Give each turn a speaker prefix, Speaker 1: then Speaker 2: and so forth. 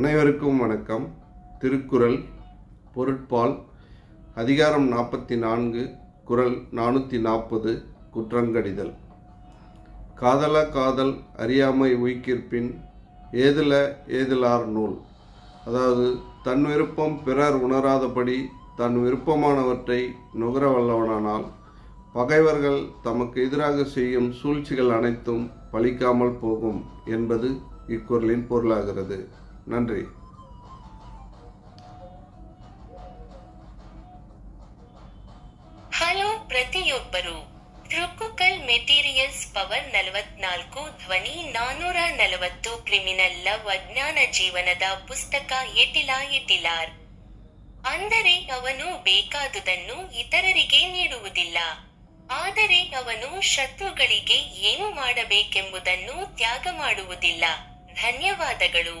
Speaker 1: அனைவருக்கும் வணக்கம். திருக்குறள் பொருட்பால் அதிகாரம் 44 குறள் 440 குற்றங்கடிதல். காதல காதல் அறியாமை உய்கிற்பின் ஏதில ஏதிலார் நூல். அதாவது தன் விருப்பம் பிறர் உணராதபடி தன் விருப்பமானவற்றை நுகர வல்லவனானால் பகைவர்கள் தமக்கு எதிராக செய்யும் சூழ்ச்சிகள் அனைத்தும் பலிக்காமல் போகும் என்பது இக்குறளின் பொருளாகிறது. நன்றி.
Speaker 2: ಹಲೋ ಪ್ರತಿಯೊಬ್ಬರು. ಟ್ರೊಕೊಕಲ್ ಮೆಟೀರಿಯಲ್ಸ್ ಪವರ್ 44 ಧ್ವನಿ 440 ಕ್ರಿಮಿನಲ್ ಲವ್ ಅಜ್ಞಾನ ಜೀವನದ ಪುಸ್ತಕ ಎಟಿಲಾರ್. ಅಂದರೆ ಅವನು ಬೇಕಾದುದನ್ನು ಇತರರಿಗೆ ನೀಡುವುದಿಲ್ಲ, ಆದರೆ ಅವನು ಶತ್ರುಗಳಿಗೆ ಏನು ಮಾಡಬೇಕೆಂಬುದನ್ನು ತ್ಯಾಗ ಮಾಡುವುದಿಲ್ಲ. ಧನ್ಯವಾದಗಳು.